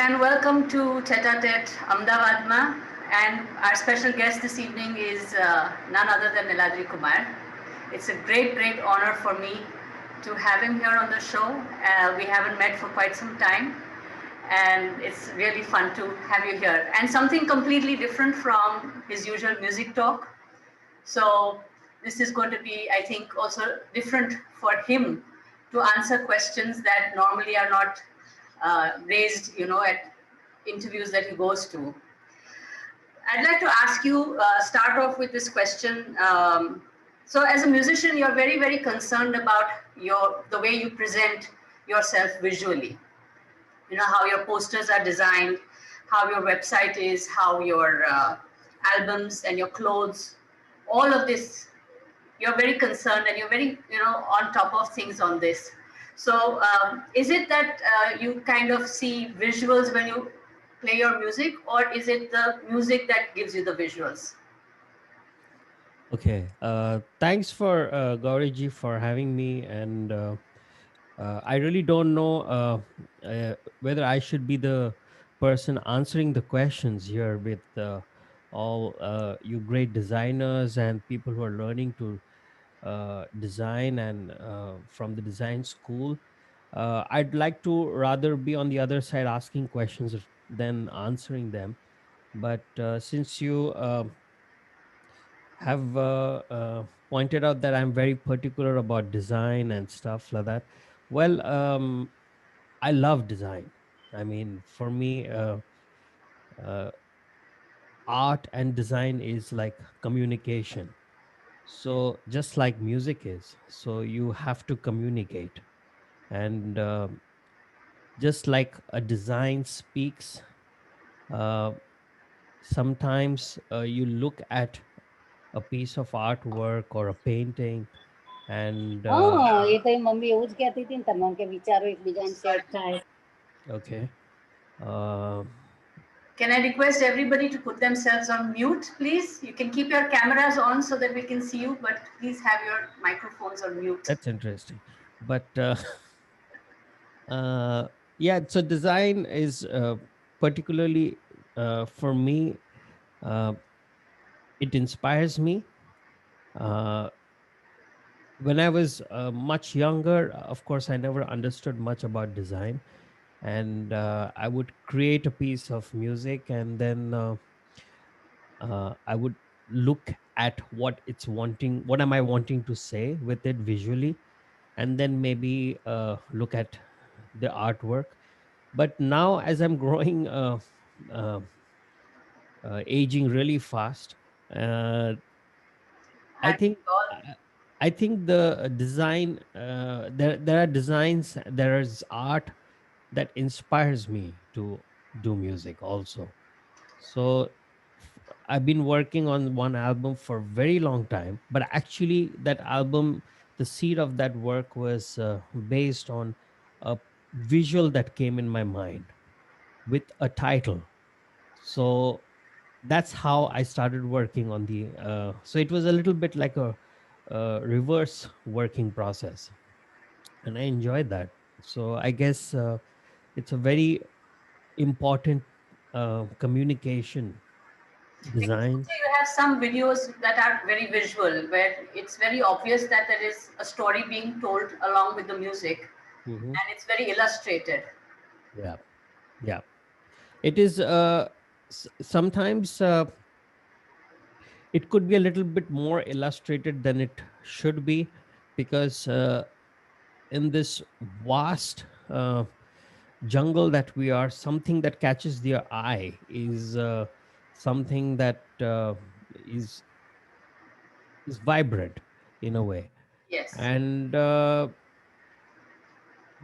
and welcome to Tête-à-tête AMDAVADMA. And our special guest this evening is none other than Niladri Kumar. It's a great honor for me to have him here on the show. We haven't met for quite some time, and it's really fun to have you here. And something completely different from his usual music talk. So this is going to be, I think, also different for him to answer questions that normally are not raised, at interviews that he goes to. I'd like to ask you, start off with this question. So as a musician, you're very concerned about the way you present yourself visually. How your posters are designed, how your website is, how your albums and your clothes, all of this, you're very concerned and you're very, on top of things on this. So is it that you kind of see visuals when you play your music, or is it the music that gives you the visuals? Okay. Thanks for Gauri ji for having me, and I really don't know whether I should be the person answering the questions here with all you great designers and people who are learning to design and from the design school. I'd like to rather be on the other side asking questions than answering them. But since you have pointed out that I'm very particular about design and stuff like that. Well, I love design. I mean, for me, uh, art and design is like communication. So just like music is, so you have to communicate, and just like a design speaks. Uh, Sometimes you look at a piece of artwork or a painting, and એ તો એ mummy એવું જ કહેતી હતી ને તમે કે વિચારો એકબીજાને સેટ થાય. okay. Uh, Can I request everybody to put themselves on mute, please? You can keep your cameras on so that we can see you, but please have your microphones on mute. that's interesting. But yeah, so design is particularly for me, uh, it inspires me. Uh, when I was much younger, of course, I never understood much about design. And I would create a piece of music, and then I would look at what am I wanting to say with it visually, and then maybe look at the artwork. But now, as I'm growing, uh, aging really fast, uh, I Aren't think we all? I think the design, there are designs, there is art that inspires me to do music also. So I've been working on one album for a very long time, but actually that album, the seed of that work was based on a visual that came in my mind with a title. So that's how I started working on the. So it was a little bit like a reverse working process, and I enjoyed that. So I guess it's a very important communication Because design. also you have some videos that are very visual, where it's very obvious that there is a story being told along with the music, Hmm. and it's very illustrated. Yeah, yeah. It is. Sometimes it could be a little bit more illustrated than it should be, because in this vast jungle that we are, something that catches the eye is something that is is vibrant in a way. Yes. And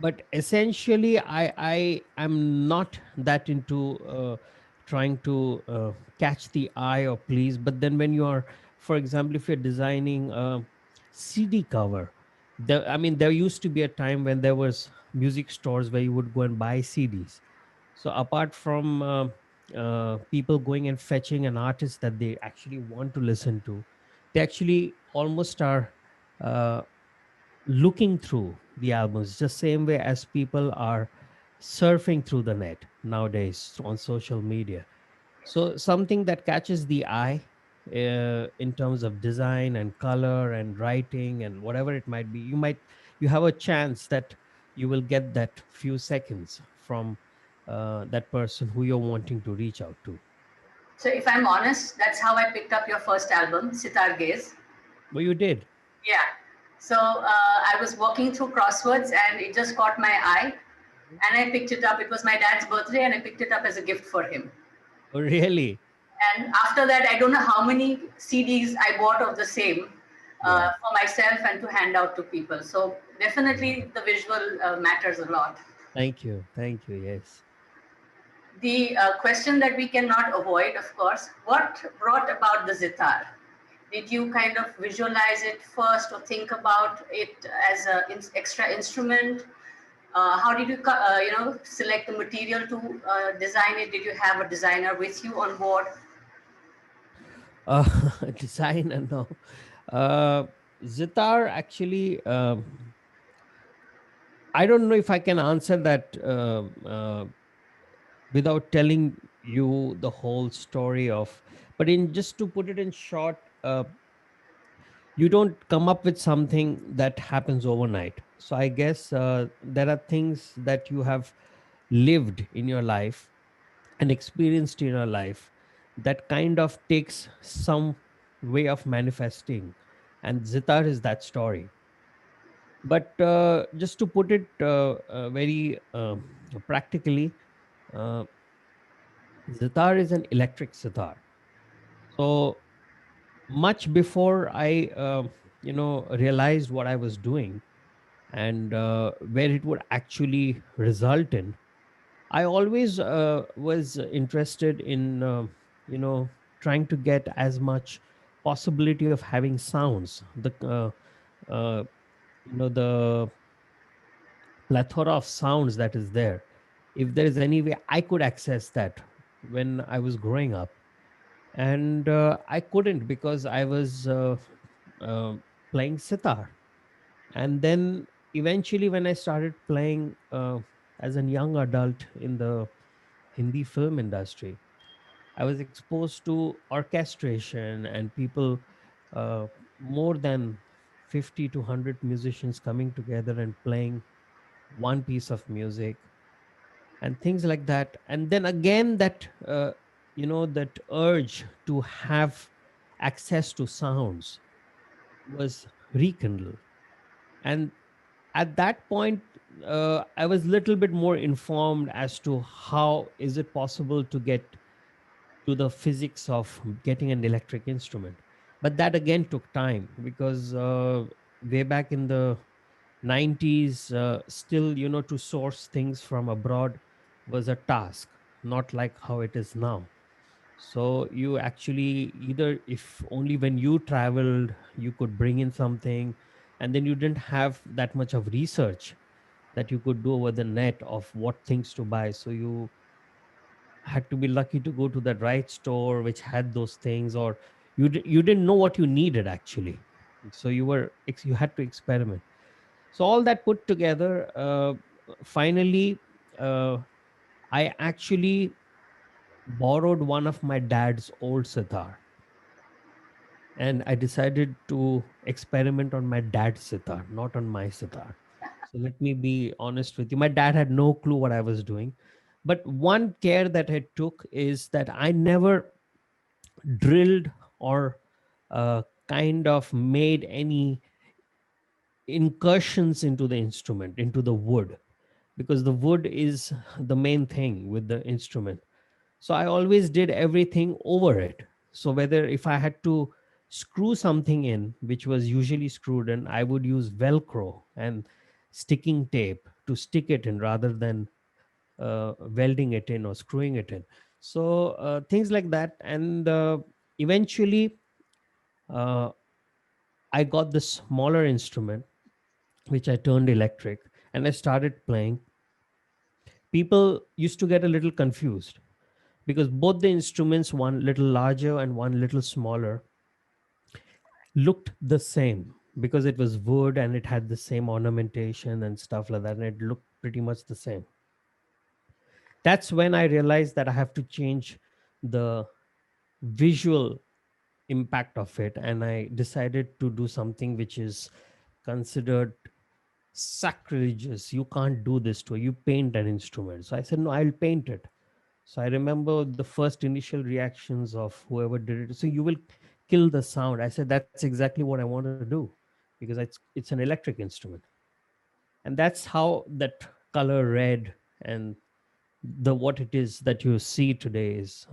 but essentially I am not that into trying to catch the eye or please. But then when you are, for example, if you're designing a CD cover, I mean, there used to be a time when there was music stores where you would go and buy CDs. So apart from people going and fetching an artist that they actually want to listen to, they actually almost are looking through the albums, just same way as people are surfing through the net nowadays on social media. So something that catches the eye in terms of design and color and writing and whatever it might be, you have a chance that you will get that few seconds from that person who you're wanting to reach out to. So if I'm honest, that's how I picked up your first album, Sitar Gaze. Well, you did. Yeah. So I was walking through Crosswords and it just caught my eye and I picked it up. It was my dad's birthday and I picked it up as a gift for him. Oh, really? And after that, I don't know how many CDs I bought of the same Yeah. for myself and to hand out to people. So definitely the visual matters a lot. Thank you. Thank you. Yes. The question that we cannot avoid, of course, what brought about the Zitar? Did you kind of visualize it first or think about it as an extra instrument? How did you, select the material to design it? Did you have a designer with you on board? Uh, Design and no. Zitar actually, I don't know if I can answer that without telling you the whole story of, but in just to put it in short, you don't come up with something that happens overnight. So I guess there are things that you have lived in your life and experienced in your life that kind of takes some way of manifesting, and Zitar is that story. But just to put it very practically, uh, Zitar is an electric sitar. So much before I, realized what I was doing and where it would actually result in, I always was interested in, trying to get as much possibility of having sounds. Uh, the plethora of sounds that is there. If there is any way I could access that when I was growing up, and I couldn't because I was uh, playing sitar. And then eventually, when I started playing as a young adult in the Hindi film industry, I was exposed to orchestration and people, uh, more than 50 to 100 musicians coming together and playing one piece of music and things like that. And then again, that urge to have access to sounds was rekindled. And at that point, I was a little bit more informed as to how is it possible to get to the physics of getting an electric instrument. But that again took time because way back in the 90s, still, to source things from abroad was a task, not like how it is now. So you actually either, if only when you traveled, you could bring in something, and then you didn't have that much of research that you could do over the net of what things to buy. So you had to be lucky to go to the right store which had those things, or you didn't know what you needed actually. So you had to experiment. So all that put together, finally, uh, I actually borrowed one of my dad's old sitar, and I decided to experiment on my dad's sitar, not on my sitar. So let me be honest with you. My dad had no clue what I was doing. But one care that I took is that I never drilled or kind of made any incursions into the instrument, into the wood, because the wood is the main thing with the instrument. So I always did everything over it. So whether if I had to screw something in, which was usually screwed in, I would use Velcro and sticking tape to stick it in rather than welding it in or screwing it in. So things like that. And eventually, uh, I got this smaller instrument, which I turned electric, and I started playing. People used to get a little confused because both the instruments, one little larger and one little smaller, looked the same because it was wood and it had the same ornamentation and stuff like that, and it looked pretty much the same. that's when I realized that I have to change the visual impact of it, and I decided to do something which is considered sacrilegious. You can't do this to you paint an instrument. So I said, no, I'll paint it. So I remember the first initial reactions of whoever did it. So you will kill the sound. I said, that's exactly what I want to do, because it's an electric instrument. And that's how that color red and the what it is that you see today is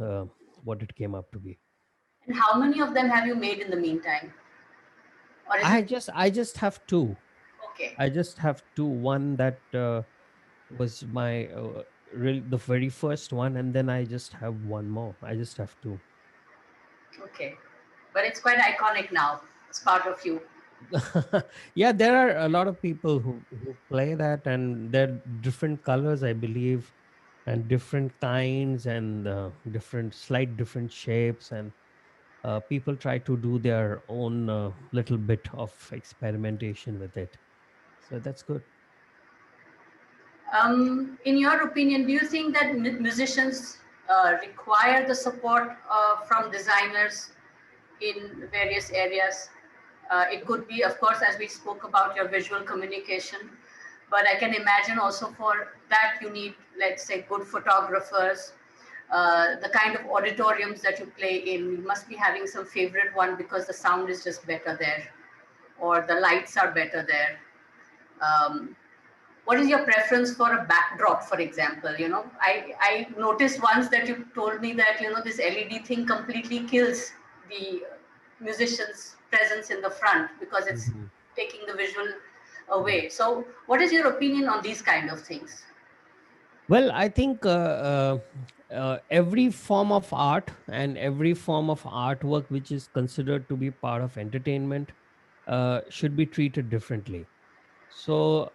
what it came up to be. And how many of them have you made in the meantime? Or is it I just have two. okay? I just have two. One that was my the very first one, and then I just have one more. I just have two. Okay. But it's quite iconic now. It's part of you. Yeah, there are a lot of people who play that, and they're different colors, I believe, and different kinds, and different shapes, and people try to do their own little bit of experimentation with it. So that's good. In your opinion, do you think that musicians require the support from designers in various areas? It could be, of course, as we spoke about your visual communication, but I can imagine also for that you need, let's say, good photographers, the kind of auditoriums that you play in. You must be having some favorite one because the sound is just better there, or the lights are better there. Um, what is your preference for a backdrop, for example? I noticed once that you told me that this LED thing completely kills the musician's presence in the front because it's Mhm. taking the visual Yeah. away. So what is your opinion on these kind of things? Well, I think every form of art and every form of artwork which is considered to be part of entertainment should be treated differently. So,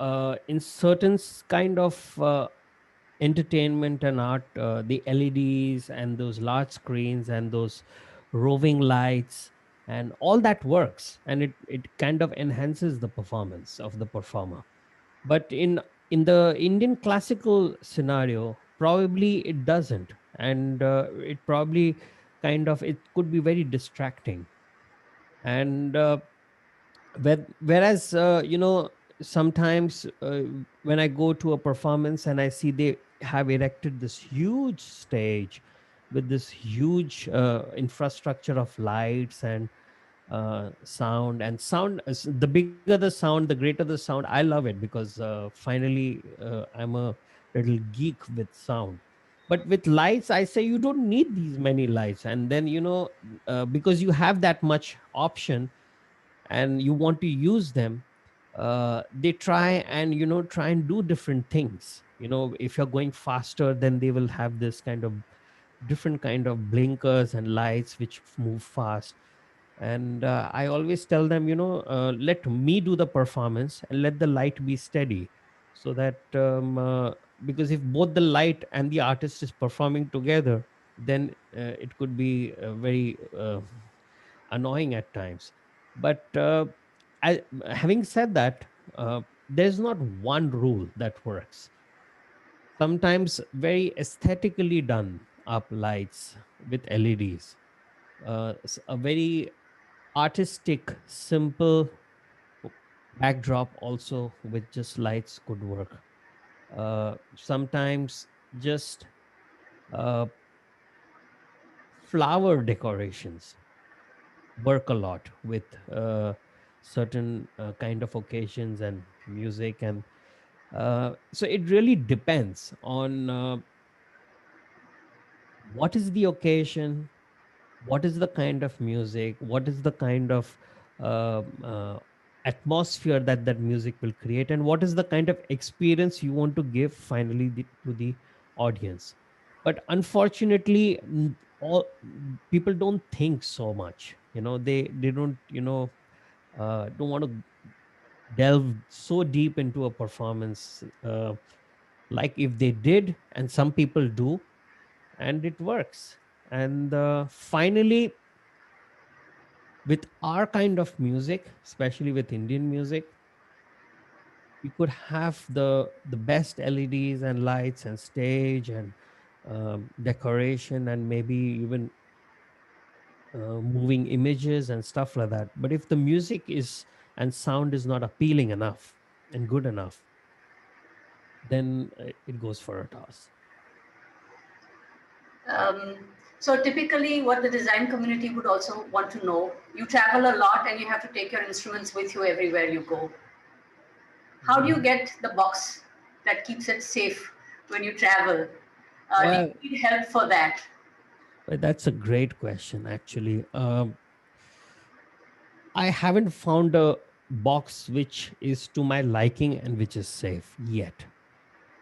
in certain kind of entertainment and art, the LEDs and those large screens and those roving lights and all that works, and it kind of enhances the performance of the performer. But in the Indian classical scenario, probably it doesn't, and it probably kind of it could be very distracting. And whereas sometimes when I go to a performance and I see they have erected this huge stage with this huge infrastructure of lights and the bigger the sound, the greater the sound. I love it because finally I'm a little geek with sound. But with lights, I say you don't need these many lights, and then because you have that much option and you want to use them, they try and do different things. If you're going faster, then they will have this kind of different kind of blinkers and lights which move fast. And I always tell them, let me do the performance and let the light be steady, so that because if both the light and the artist is performing together, then it could be very annoying at times. But having said that, there's not one rule that works. Sometimes very aesthetically done up lights with LEDs, a very artistic, simple backdrop also with just lights could work. Sometimes just uh, flower decorations work a lot with certain kind of occasions and music. And so it really depends on what is the occasion, what is the kind of music, what is the kind of atmosphere that music will create, and what is the kind of experience you want to give finally to the audience. But unfortunately, all people don't think so much. They don't want to delve so deep into a performance. Like if they did, and some people do, and it works. And finally, with our kind of music, especially with Indian music, you could have the best LEDs and lights and stage and decoration and maybe even moving images and stuff like that. But if the music is and sound is not appealing enough and good enough, then it goes for a toss. Um, so typically what the design community would also want to know, you travel a lot and you have to take your instruments with you everywhere you go. How do you get the box that keeps it safe when you travel? Do Well, you need help for that? that's a great question, actually. I haven't found a box which is to my liking and which is safe yet.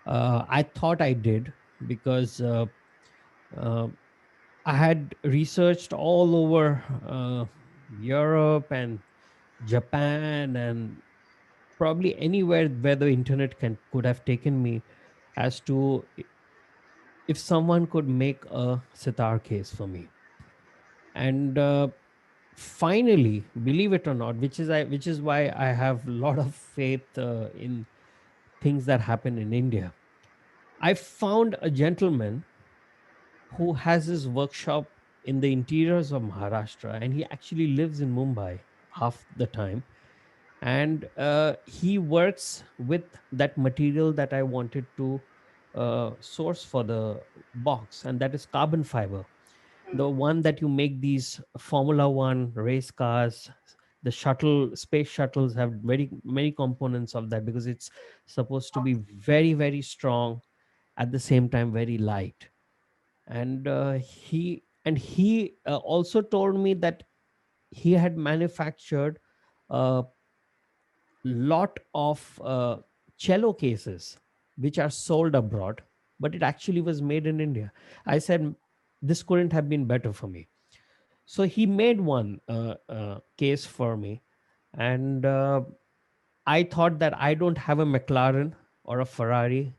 I thought I did because uh, I had researched all over Europe and Japan and probably anywhere where the internet could have taken me as to if someone could make a sitar case for me. And finally, believe it or not, which is why I have a lot of faith in things that happen in India. I found a gentleman who has his workshop in the interiors of Maharashtra, and he actually lives in Mumbai half the time. And he works with that material that I wanted to source for the box, and that is carbon fiber, the one that you make these Formula One race cars. The space shuttles have very many components of that because it's supposed to be very, very strong, at the same time very light. And he also told me that he had manufactured a lot of cello cases which are sold abroad, but it actually was made in India. I said this couldn't have been better for me. So he made one case for me, and I thought that I don't have a McLaren or a Ferrari,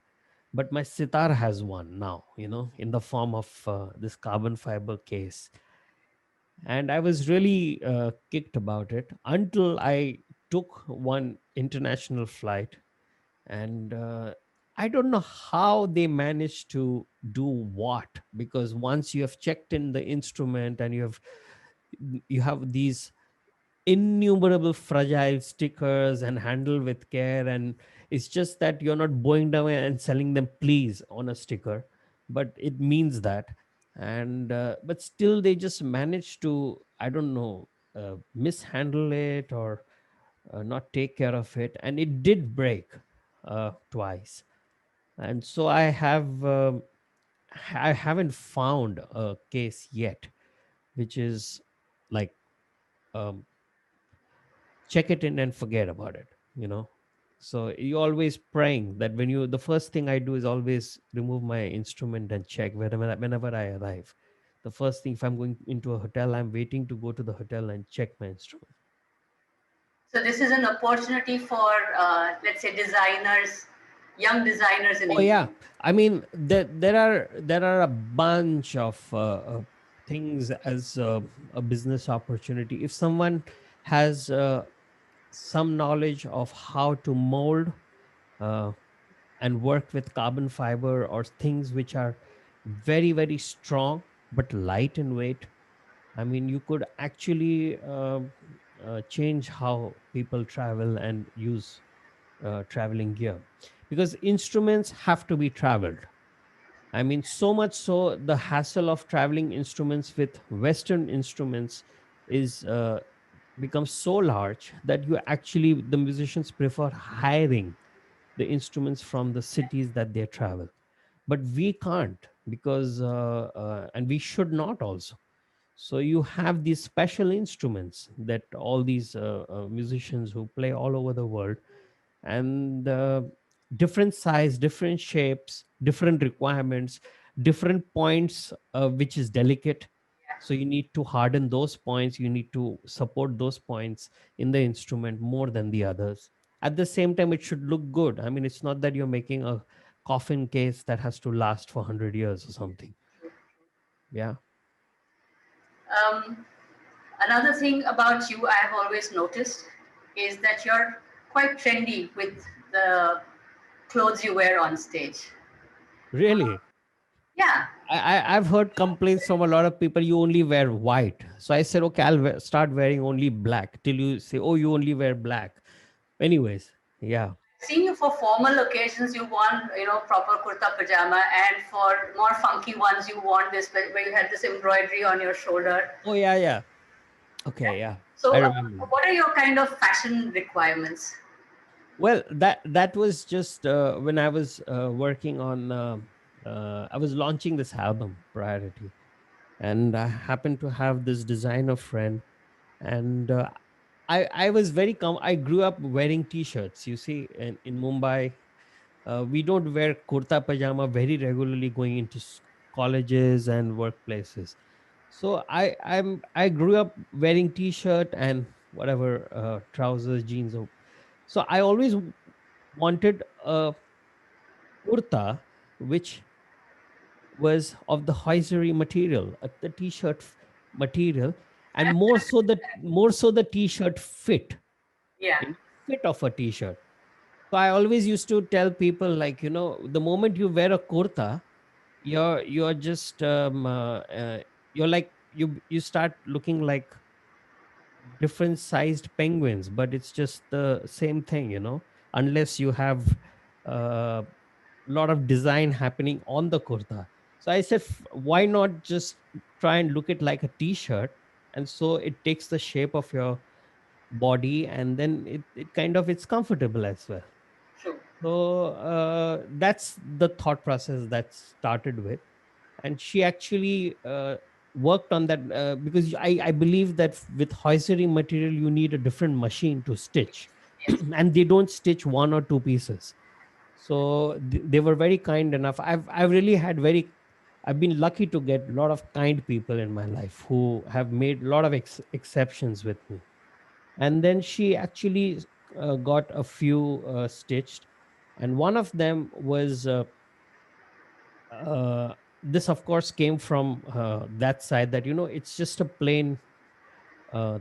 but my sitar has one now, in the form of this carbon fiber case. And I was really kicked about it until I took one international flight. And I don't know how they managed to do what, because once you have checked in the instrument and you have these innumerable fragile stickers and handle with care, and it's just that you're not bowing down and selling them please on a sticker, but it means that. And but still they just manage to, I don't know, mishandle it or not take care of it, and it did break twice. And so I haven't found a case yet which is like, um, check it in and forget about it. So you always praying that when you the first thing I do is always remove my instrument and check whenever I arrive. The first thing, if I'm going into a hotel, I'm waiting to go to the hotel and check my instrument. So this is an opportunity for, let's say, designers, young designers in Oh India. yeah, I mean there are a bunch of things as a business opportunity. If someone has some knowledge of how to mold uh, and work with carbon fiber or things which are very, very strong but light in weight, I mean, you could actually change how people travel and use traveling gear, because instruments have to be traveled. I mean, so much so the hassle of traveling instruments with Western instruments is becomes so large that you actually the musicians prefer hiring the instruments from the cities that they travel. But we can't, because and we should not also. So you have these special instruments that all these musicians who play all over the world, and different size, different shapes, different requirements, different points, which is delicate. So you need to harden those points, you need to support those points in the instrument more than the others. At the same time, it should look good. I mean, it's not that you're making a coffin case that has to last for 100 years or something. Yeah. Um, Another thing about you I have always noticed is that you're quite trendy with the clothes you wear on stage. Really? Yeah. I've heard complaints from a lot of people, you only wear white. So I said, okay, start wearing only black till you say, oh, you only wear black. Anyways, yeah. Seeing you for formal occasions, you want, proper kurta pajama, and for more funky ones, you want this where you had this embroidery on your shoulder. Oh, yeah, yeah. Okay, yeah. So, I remember. what are your kind of fashion requirements? Well, that was just when I was working on. I was launching this album, Priority, and I happened to have this designer friend, and I was very I grew up wearing t-shirts. You see, in Mumbai, we don't wear kurta pajama very regularly going into colleges and workplaces. So I grew up wearing t-shirt and whatever trousers, jeans. So I always wanted a kurta which was of the hosiery material, the t-shirt material, and more so the t-shirt fit, Yeah, fit of a t-shirt. So I always used to tell people, like, the moment you wear a kurta, you're just you're like you start looking like different sized penguins, but it's just the same thing, unless you have a lot of design happening on the kurta. So I said, why not just try and look it like a t-shirt, and so it takes the shape of your body, and then it kind of it's comfortable as well. true. So that's the thought process that started with. And she actually worked on that because I believe that with hosiery material you need a different machine to stitch, Yes. and they don't stitch one or two pieces. So they were very kind enough. I've really had I've been lucky to get a lot of kind people in my life who have made a lot of exceptions with me. And then she actually got a few stitched, and one of them was this of course came from that side, that it's just a plain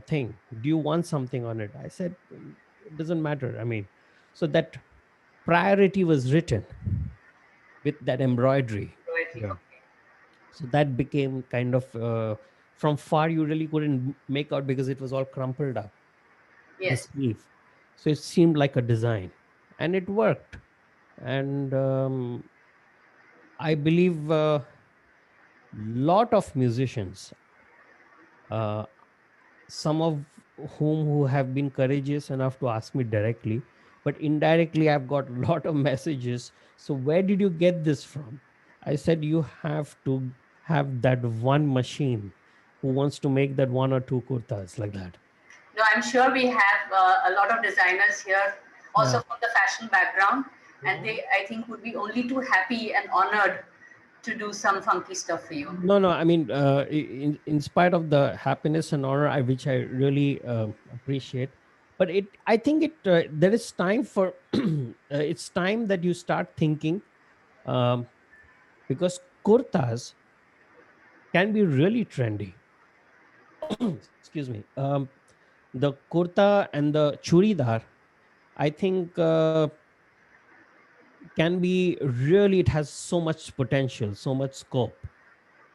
thing. Do you want something on it? I said, it doesn't matter. I mean, so that priority was written with that embroidery Poetry, here. okay. So that became kind of from far you really couldn't make out because it was all crumpled up, the Yes. sleeve. So it seemed like a design, and it worked. And I believe lot of musicians, uh, some of whom who have been courageous enough to ask me directly, but indirectly I've got a lot of messages. So where did you get this from? I said, you have to have that one machine who wants to make that one or two kurtas like that. No, I'm sure we have a lot of designers here, also Yeah. from the fashion background, and Mhm. they, I think, would be only too happy and honored to do some funky stuff for you. No, I mean, in spite of the happiness and honor, which I really appreciate, but I think there is time for, it's time that you start thinking, um, because kurtas can be really trendy. Excuse me. The kurta and the churidar, I think, can be really. It has so much potential, so much scope,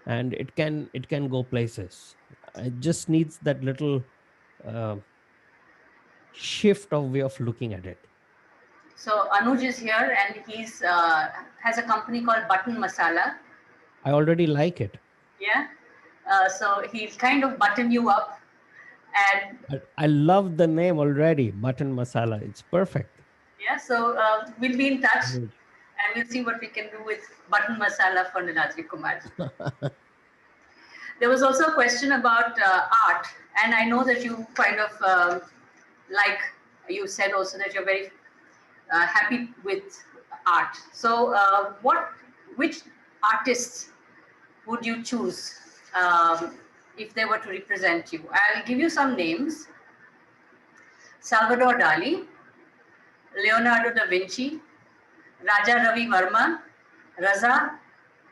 and it can go places. It just needs that little uh, shift of way of looking at it. So Anuj is here, and he's has a company called Button Masala. I already like it. Yeah. So he'll kind of button you up, and I love the name already, Button Masala. It's perfect. yeah. So we'll be in touch, Good. and we'll see what we can do with Button Masala for Niladri Kumar. There was also a question about art, and I know that you kind of like you said also that you're very happy with art. So, which artists would you choose if they were to represent you? I'll give you some names: Salvador Dali, Leonardo da Vinci, Raja Ravi Verma, Raza,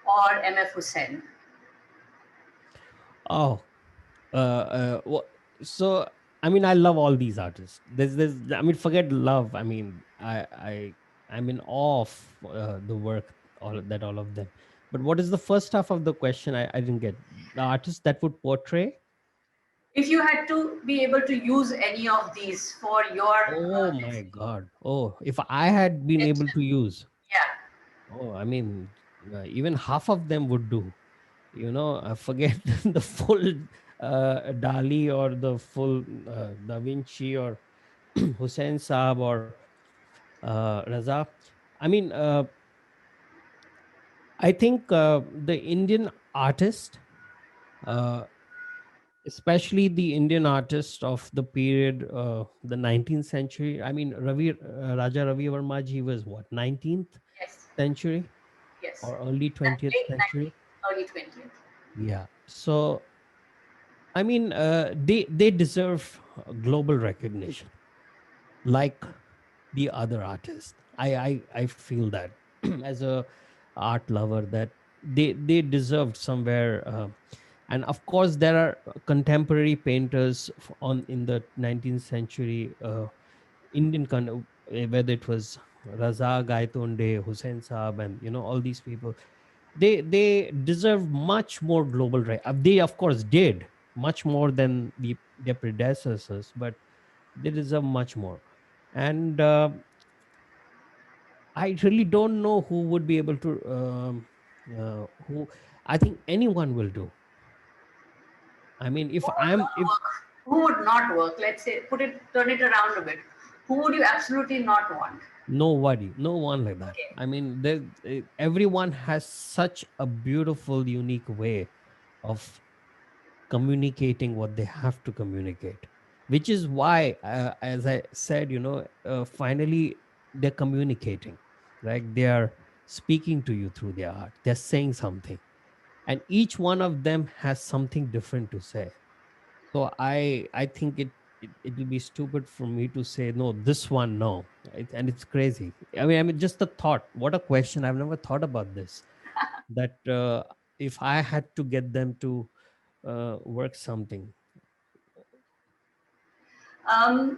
or M.F. Hussain. Oh, so I mean, I love all these artists. I mean, forget love. I mean, I'm in awe of the work, all of them. But what is the first half of the question? I didn't get. The artist that would portray. If you had to be able to use any of these for your Oh my God. Oh, if I had been able to use. yeah. Oh, I mean, even half of them would do. I forget the full Dali or the full Da Vinci or Hussein Saab or Raza. I mean, I think the Indian artist, uh, especially the Indian artist of the period, the 19th century. I mean, Raja Ravi Verma ji was what, 19th Yes. century Yes. or early 20th Late century? 19th, early 20th. Yeah. So I mean, they deserve global recognition, like the other artists. I feel that as a art lover that they deserved somewhere. And of course, there are contemporary painters on in the 19th century, Indian whether it was Raza Gaitonde, Hussein Saab, and all these people. They deserve much more global right. They of course did much more than their predecessors, but they deserve much more. And I really don't know who would be able to who. I think anyone will do. I mean, if Who would I'm not if work? Who would not work? Let's say, turn it around a bit. Who would you absolutely not want? nobody, no one like that. Okay. I mean, everyone has such a beautiful, unique way of communicating what they have to communicate, which is why, as I said, finally they're communicating, right? They are speaking to you through their art. They're saying something, and each one of them has something different to say. So I think it will be stupid for me to say no, this one no. And it's crazy. I mean just the thought, what a question. I've never thought about this, that if I had to get them to work something.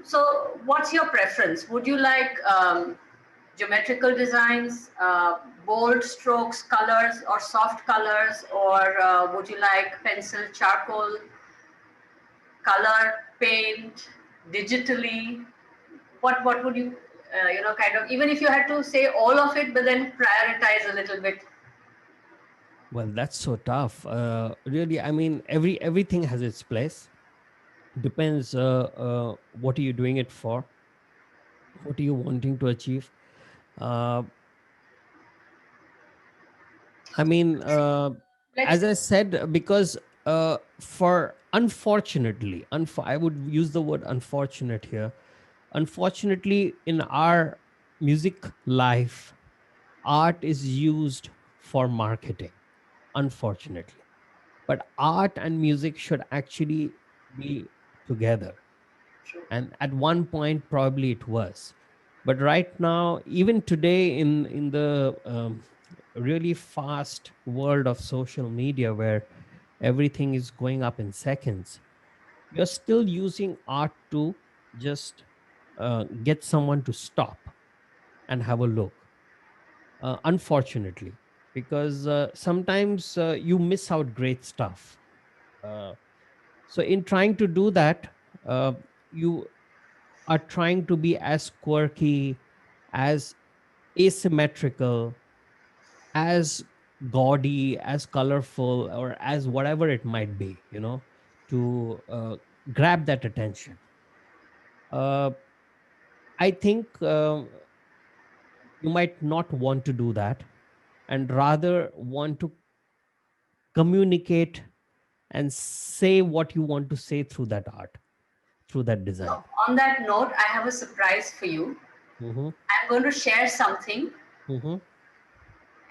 So, what's your preference? Would you like geometrical designs, bold strokes, colors, or soft colors, or would you like pencil, charcoal, color, paint, digitally? What would you kind of, even if you had to say all of it, but then prioritize a little bit? Well, that's so tough. Really, I mean, everything has its place. Depends. What are you doing it for? What are you wanting to achieve? Uh, I mean, Let's as I said, because for unfortunately, I would use the word unfortunate here. Unfortunately, in our music life, art is used for marketing. Unfortunately, but art and music should actually be together. true. And at one point, probably it was, but right now, even today, in the really fast world of social media where everything is going up in seconds, you're still using art to just get someone to stop and have a look, unfortunately, because sometimes you miss out great stuff. uh, so in trying to do that, uh, you are trying to be as quirky, as asymmetrical, as gaudy, as colorful, or as whatever it might be, to grab that attention. Uh, I think you might not want to do that and rather want to communicate and say what you want to say through that art, through that So, design. on that note, I have a surprise for you. Hmm. I'm going to share something, Hmm.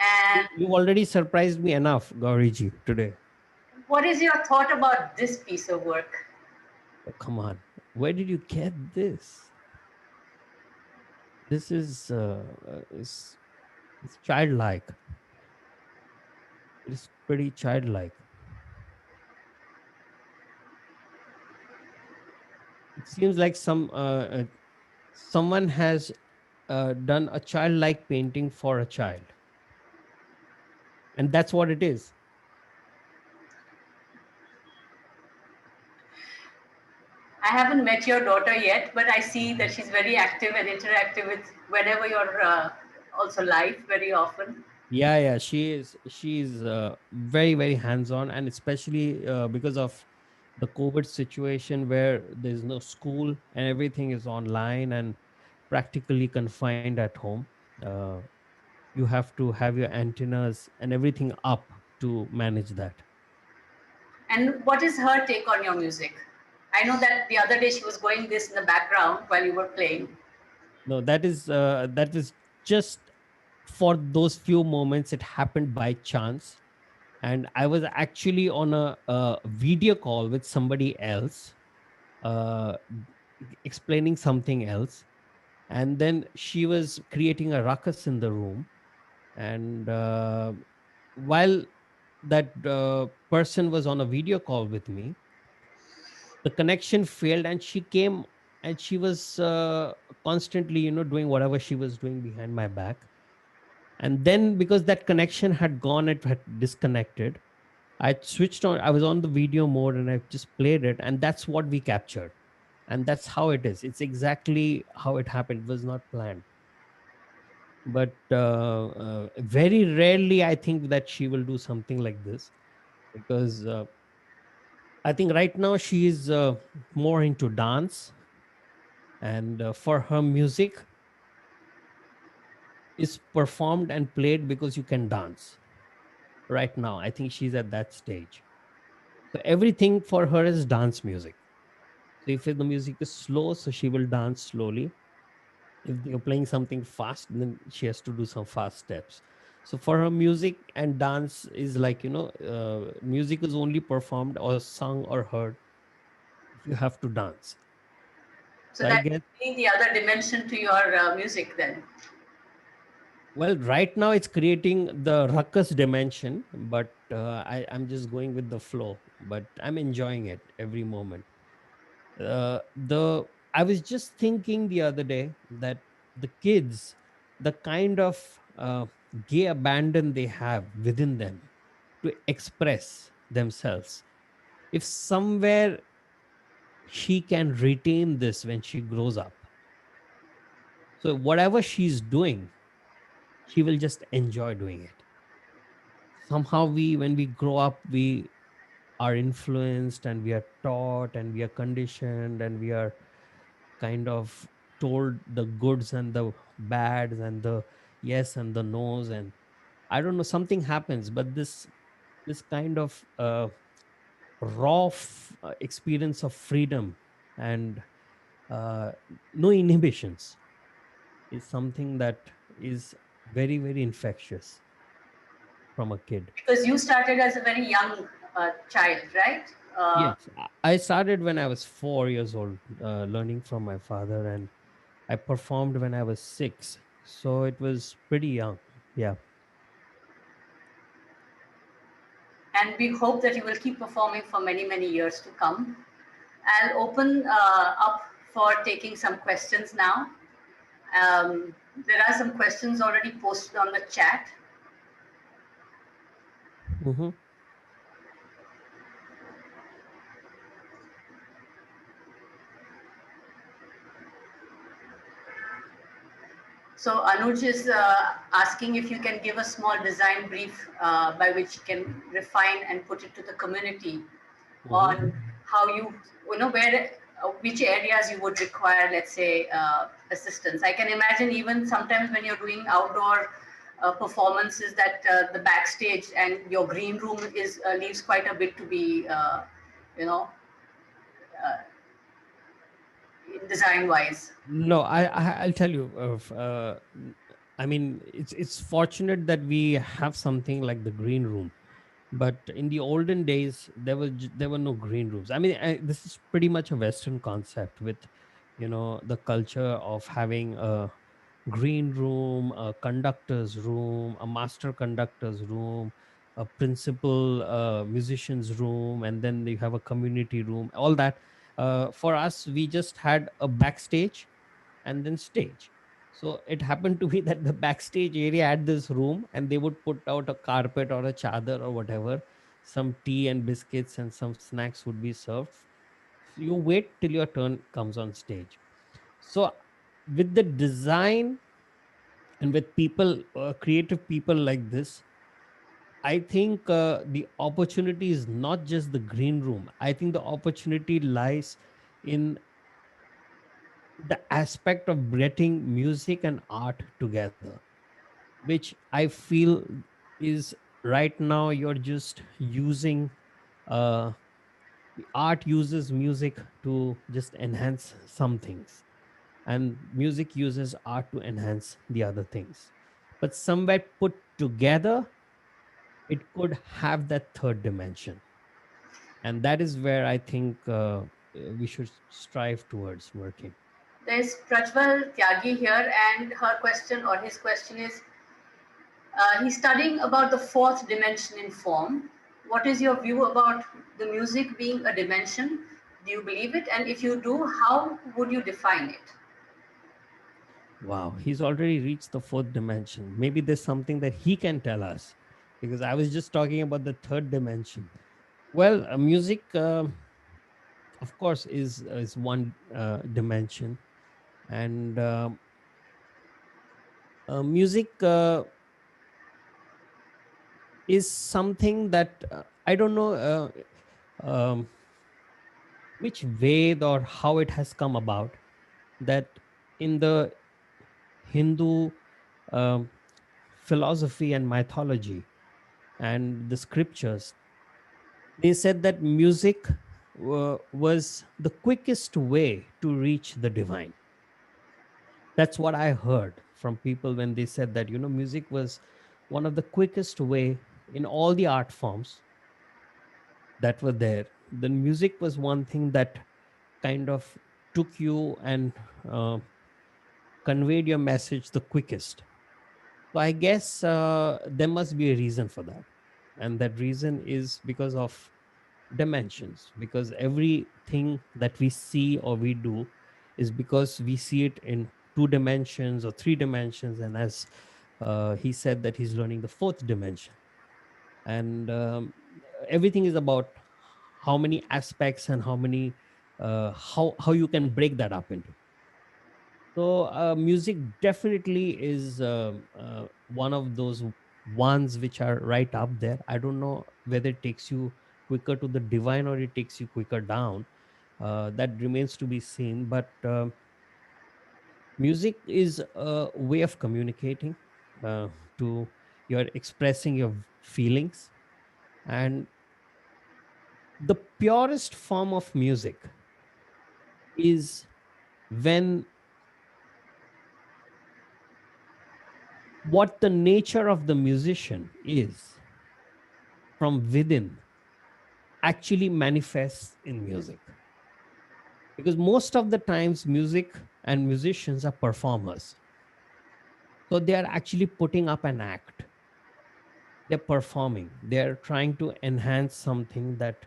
and You've already surprised me enough, Gauriji, today. what is your thought about this piece of work? Oh, come on. Where did you get this? This is childlike. It's pretty childlike. it seems like someone has done a childlike painting for a child, and that's what it is. I haven't met your daughter yet, but I see that she's very active and interactive with whenever you're also live very often. Yeah, she's very very hands on, and especially because of the COVID situation where there's no school and everything is online and practically confined at home. uh, you have to have your antennas and everything up to manage that. And what is her take on your music? I know that the other day she was going this in the background while you were playing. No, that is just for those few moments. It happened by chance, and I was actually on a video call with somebody else, uh, explaining something else, and then she was creating a ruckus in the room. And while that person was on a video call with me, the connection failed, and she came and she was constantly, doing whatever she was doing behind my back. And then because that connection had gone, it had disconnected, I switched on, I was on the video mode, and I just played it, and that's what we captured. And that's how it is. It's exactly how it happened. It was not planned. But very rarely I think that she will do something like this, because I think right now she is more into dance, and for her, music is performed and played because you can dance. Right now I think she's at that stage. So everything for her is dance music. So if the music is slow, so she will dance slowly. If you're playing something fast, then she has to do some fast steps. So for her, music and dance is like, music is only performed or sung or heard if you have to dance. So So I that's guess, the other dimension to your music then. well, right now it's creating the ruckus dimension, but I'm just going with the flow, but I'm enjoying it every moment. The I was just thinking the other day that the kids, the kind of gay abandon they have within them to express themselves, if somewhere she can retain this when she grows up, so whatever she's doing, she will just enjoy doing it. Somehow we, when we grow up, we are influenced and we are taught and we are conditioned and we are kind of told the goods and the bads and the yes and the no's, and I don't know, something happens, but this kind of experience of freedom and uh, no inhibitions is something that is very very infectious from a kid. Because you started as a very young child, right? Yes, I started when I was 4 years old, learning from my father, and I performed when I was 6, so it was pretty young. Yeah. And we hope that you will keep performing for many, many years to come. I'll open up for taking some questions now. There are some questions already posted on the chat. Hmm. So Anuj is asking if you can give a small design brief by which you can refine and put it to the community Hmm. on how you know, where, which areas you would require, let's say, assistance. I can imagine even sometimes when you're doing outdoor performances that the backstage and your green room is leaves quite a bit to be, you know, design wise. No, I'll tell you. I mean, it's fortunate that we have something like the green room, but in the olden days there were no green rooms. I mean, this is pretty much a Western concept with, the culture of having a green room, a conductor's room, a master conductor's room, a principal musician's room, and then you have a community room. All that. for us, we just had a backstage and then stage. So it happened to be that the backstage area had this room, and they would put out a carpet or a chadar or whatever, some tea and biscuits and some snacks would be served. So you wait till your turn comes on stage. So with the design and with people, creative people like this, I think the opportunity is not just the green room. I think the opportunity lies in the aspect of getting music and art together, which I feel is right now you're just using uh, the art uses music to just enhance some things, and music uses art to enhance the other things. But somewhere put together, it could have that third dimension. And that is where I think we should strive towards working. There's Prajwal Tyagi here, and her question or his question is he's studying about the fourth dimension in form. What is your view about the music being a dimension? Do you believe it? And if you do, how would you define it? Wow, he's already reached the fourth dimension. Maybe there's something that he can tell us, because I was just talking about the third dimension. Well, music, of course, is one dimension, and music is something that I don't know which Ved or how it has come about, that in the Hindu um, philosophy and mythology and the scriptures, they said that music was the quickest way to reach the divine. That's what I heard from people when they said that, music was one of the quickest way in all the art forms that were there. The music was one thing that kind of took you and uh, conveyed your message the quickest. So I guess there must be a reason for that. And that reason is because of dimensions, because everything that we see or we do is because we see it in two dimensions or three dimensions. And as he said that he's learning the fourth dimension, and everything is about how many aspects and how many how you can break that up into. So music definitely is one of those ones which are right up there. I don't know whether it takes you quicker to the divine or it takes you quicker down. That remains to be seen. But music is a way of communicating to your expressing your feelings. And the purest form of music is when what the nature of the musician is from within actually manifests in music. Because most of the times, music and musicians are performers. So they are actually putting up an act. They're performing. They're trying to enhance something that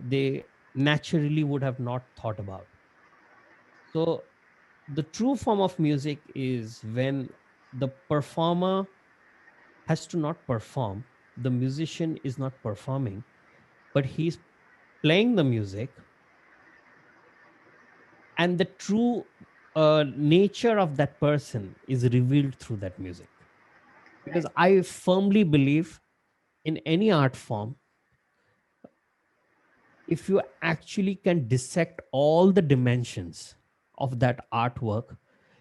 they naturally would have not thought about. So the true form of music is when the performer has to not perform, the musician is not performing, but he's playing the music, and the true nature of that person is revealed through that music. Because Right. I firmly believe in any art form, if you actually can dissect all the dimensions of that artwork,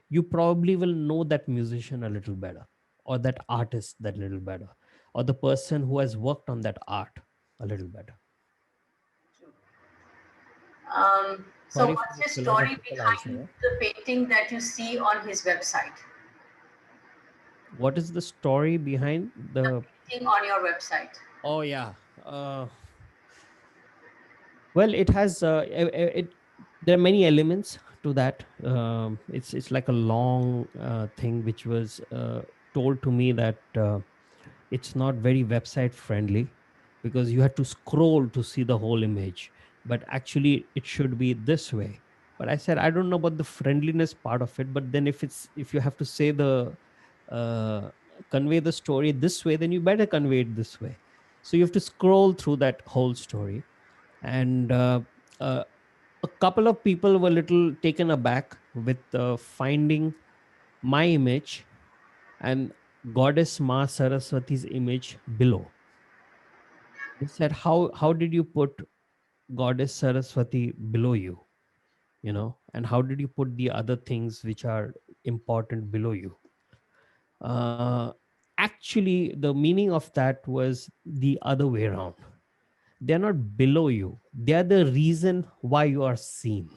you probably will know that musician a little better, or that artist that little better, or the person who has worked on that art a little better. So, Sorry for what's this his story philosophical behind answer. the painting that you see on his website? What is the story behind The the? painting on your website. Oh yeah. Well, it has it. There are many elements to that. It's like a long thing which was told to me that it's not very website friendly, because you have to scroll to see the whole image. but actually it should be this way. But I said, I don't know about the friendliness part of it, but then if you have to say uh, convey the story this way, then you better convey it this way. So you have to scroll through that whole story. And uh, a couple of people were little taken aback with finding my image and goddess Ma Saraswati's image below. They said, how did you put goddess Saraswati below you, and how did you put the other things which are important below you? uh, Actually, the meaning of that was the other way around. They're not below you, they're the reason why you are seen.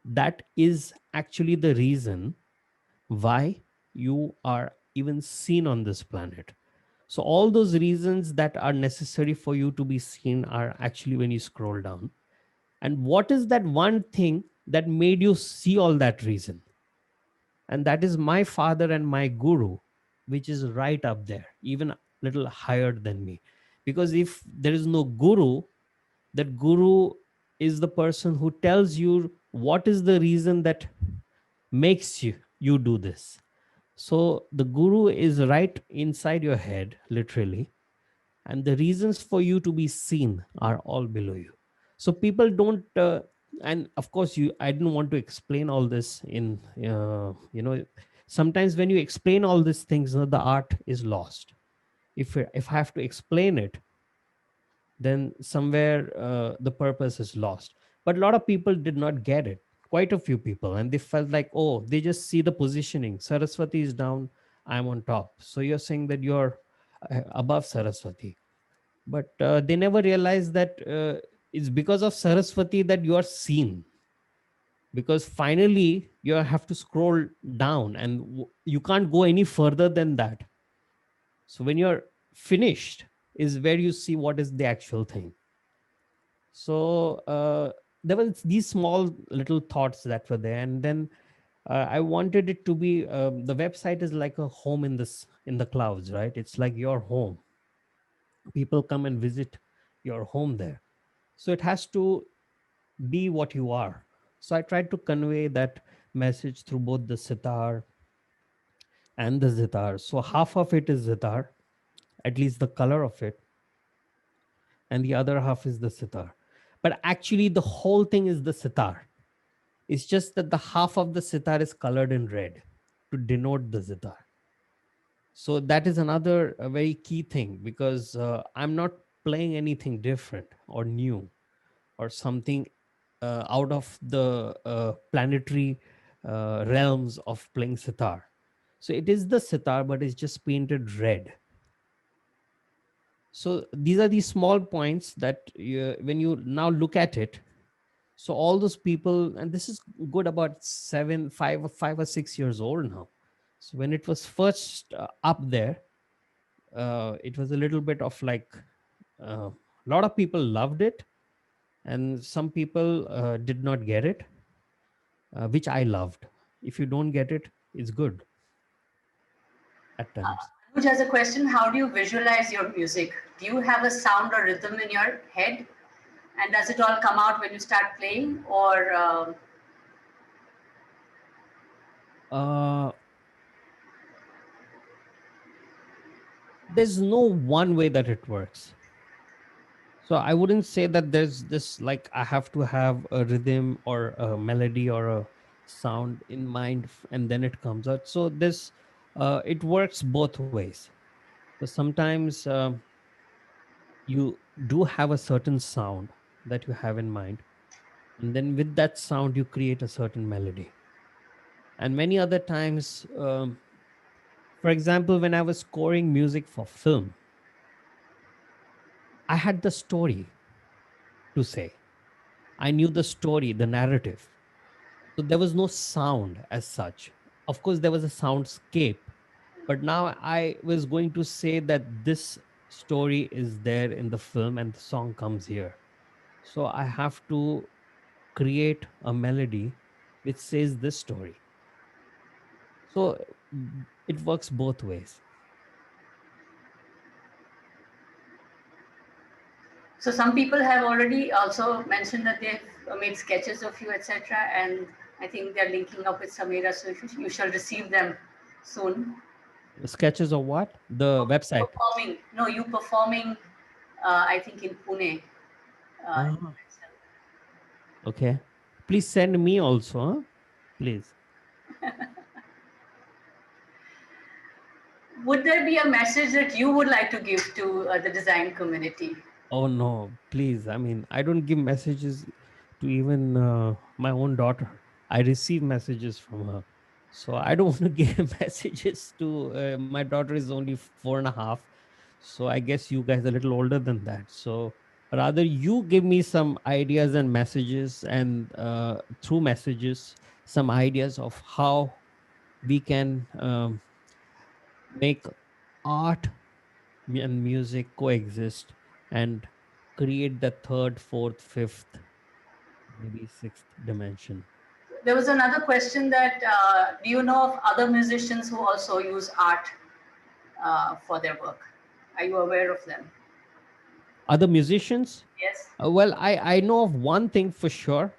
That is actually the reason why you are even seen on this planet. So all those reasons that are necessary for you to be seen are actually when you scroll down. And what is that one thing that made you see all that reason? And that is my father and my guru, which is right up there, even a little higher than me. Because if there is no guru, that guru is the person who tells you what is the reason that makes you do this. So the guru is right inside your head, literally, and the reasons for you to be seen are all below you. So people don't and of course, I didn't want to explain all this in sometimes when you explain all these things, the art is lost. If I have to explain it, then somewhere the purpose is lost. But a lot of people did not get it, quite a few people, and they felt like, oh, they just see the positioning. Saraswati is down, I'm on top, so you're saying that you're above Saraswati. But they never realize that it's because of Saraswati that you are seen, because finally you have to scroll down and you can't go any further than that. So when you're finished is where you see what is the actual thing. So there were these small little thoughts that were there. And then I wanted it to be the website is like a home in the clouds, right? It's like your home. People come and visit your home there. So it has to be what you are. So I tried to convey that message through both the sitar and the zitar. So half of it is zitar, at least the color of it, and the other half is the sitar. But actually, the whole thing is the sitar. It's just that the half of the sitar is colored in red to denote the zitar. So that is another very key thing, because I'm not playing anything different or new or something out of the planetary realms of playing sitar. So it is the sitar, but it's just painted red. So these are the small points that when you now look at it, so all those people, and this is good about 5 or 6 years old now. So when it was first up there, it was a little bit of like a lot of people loved it, and some people did not get it, which I loved. If you don't get it, it's good at times. Anuj has a question. How do you visualize your music? Do you have a sound or rhythm in your head? And does it all come out when you start playing? Or Uh, there's no one way that it works. So I wouldn't say that there's this like I have to have a rhythm or a melody or a sound in mind and then it comes out. So this it works both ways. So sometimes you do have a certain sound that you have in mind, and then with that sound you create a certain melody. And many other times, for example, when I was scoring music for film, I had the story to say. I knew the story, the narrative. So there was no sound as such. Of course, there was a soundscape, but now I was going to say that this story is there in the film and the song comes here. So I have to create a melody which says this story. So it works both ways. So some people have already also mentioned that they've made sketches of you, etc. And I think they're linking up with Samira, so you shall receive them soon. Sketches of what? The website. Performing, no, you performing, I think in Pune. Ah, okay. Please send me also, huh? Please. Would there be a message that you would like to give to the design community? Oh no, please. I mean, I don't give messages to even my own daughter. I receive messages from her. So I don't want to give messages to my daughter is only 4.5. So I guess you guys are a little older than that. So rather you give me some ideas and messages and through messages, some ideas of how we can make art and music coexist and create the third, fourth, fifth, maybe sixth dimension. There was another question that do you know of other musicians who also use art for their work? Are you aware of them? Other musicians? Yes. Well, I know of one thing for sure.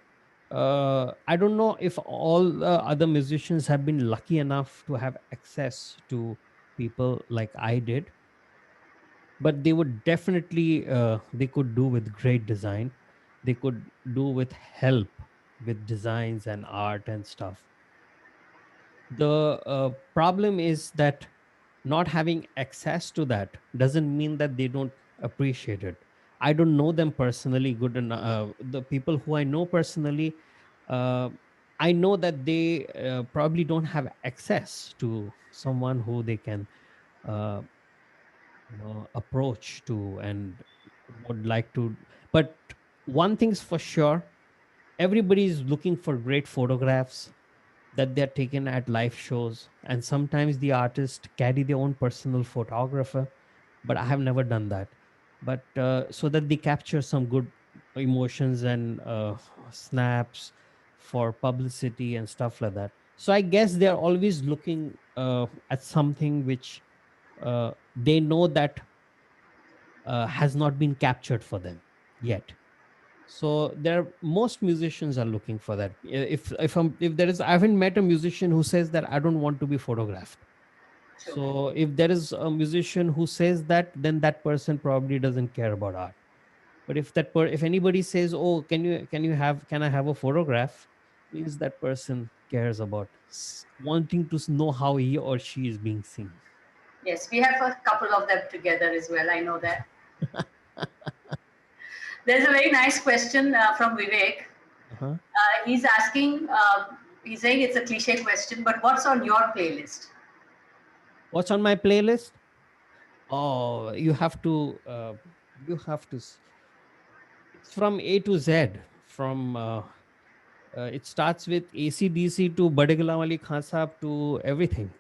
I don't know if all other musicians have been lucky enough to have access to people like I did, but they would definitely they could do with great design. They could do with help with designs and art and stuff. The problem is that not having access to that doesn't mean that they don't appreciate it. I don't know them personally good enough. The people who I know personally, uh, I know that they probably don't have access to someone who they can uh, approach to and would like to. But one thing's for sure, everybody is looking for great photographs that they're taken at live shows, and sometimes the artists carry their own personal photographer, but I have never done that. But so that they capture some good emotions and snaps for publicity and stuff like that. So I guess they're always looking at something which they know that has not been captured for them yet. So there most musicians are looking for that. If there is, I haven't met a musician who says that I don't want to be photographed. True. So if there is a musician who says that, then that person probably doesn't care about art. But if anybody says, oh, can I have a photograph, means that person cares about wanting to know how he or she is being seen. Yes, we have a couple of them together as well. I know that. There's a very nice question from Vivek. Uh-huh. He's asking, he's saying it's a cliche question, but what's on your playlist? What's on my playlist? Oh, you have to it's from A to Z. From it starts with ACDC to Badegala Wali Khan Sahab to everything.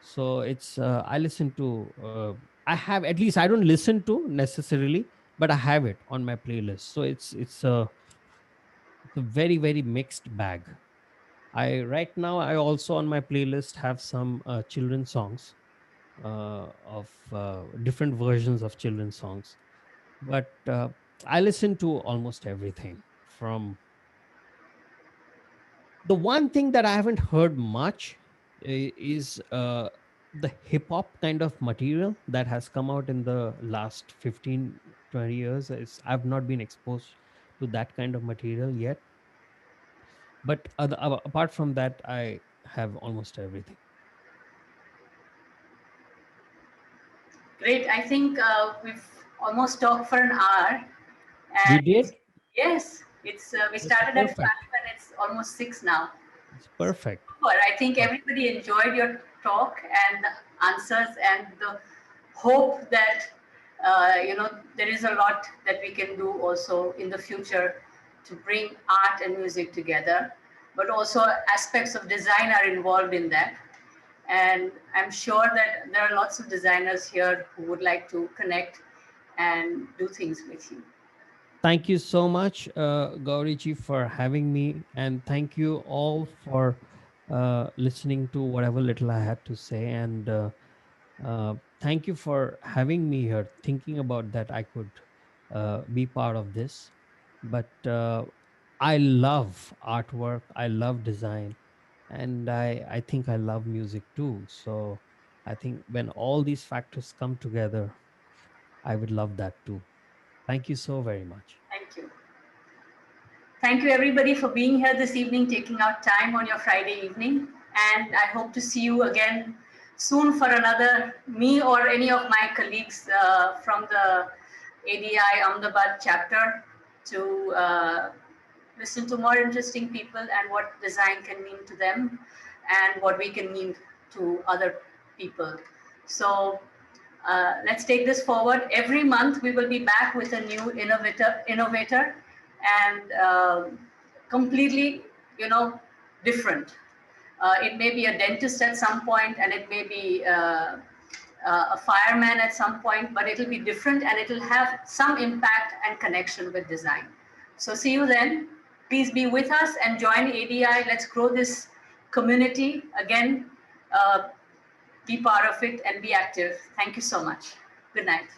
So it's I listen to I have, at least I don't listen to necessarily, but I have it on my playlist. So it's a very very mixed bag. I right now I also on my playlist have some children's songs of different versions of children's songs, but I listen to almost everything. From the one thing that I haven't heard much is the hip hop kind of material that has come out in the last 15, 20 years. I've not been exposed to that kind of material yet. But apart from that, I have almost everything. Great. I think we've almost talked for an hour. We And did? yes, it's we That's started at 5 perfect. and it's almost 6 now. It's perfect. Super. I think everybody enjoyed your talk and the answers and the hope that there is a lot that we can do also in the future to bring art and music together, but also aspects of design are involved in that. And I'm sure that there are lots of designers here who would like to connect and do things with you. Thank you so much, Gauri ji, for having me. And thank you all for listening to whatever little I had to say. And thank you for having me here, thinking about that I could be part of this. But I love artwork, I love design, and I think I love music too. So I think when all these factors come together, I would love that too. Thank you so very much. Thank you. Thank you everybody for being here this evening, taking out time on your Friday evening. And I hope to see you again soon for another, me or any of my colleagues from the ADI Ahmedabad chapter, to listen to more interesting people and what design can mean to them and what we can mean to other people. So let's take this forward. Every month we will be back with a new innovator and completely, different. It may be a dentist at some point, and it may be a fireman at some point, but it'll be different and it'll have some impact and connection with design. So see you then. Please be with us and join ADI. Let's grow this community. Again, be part of it and be active. Thank you so much. Good night.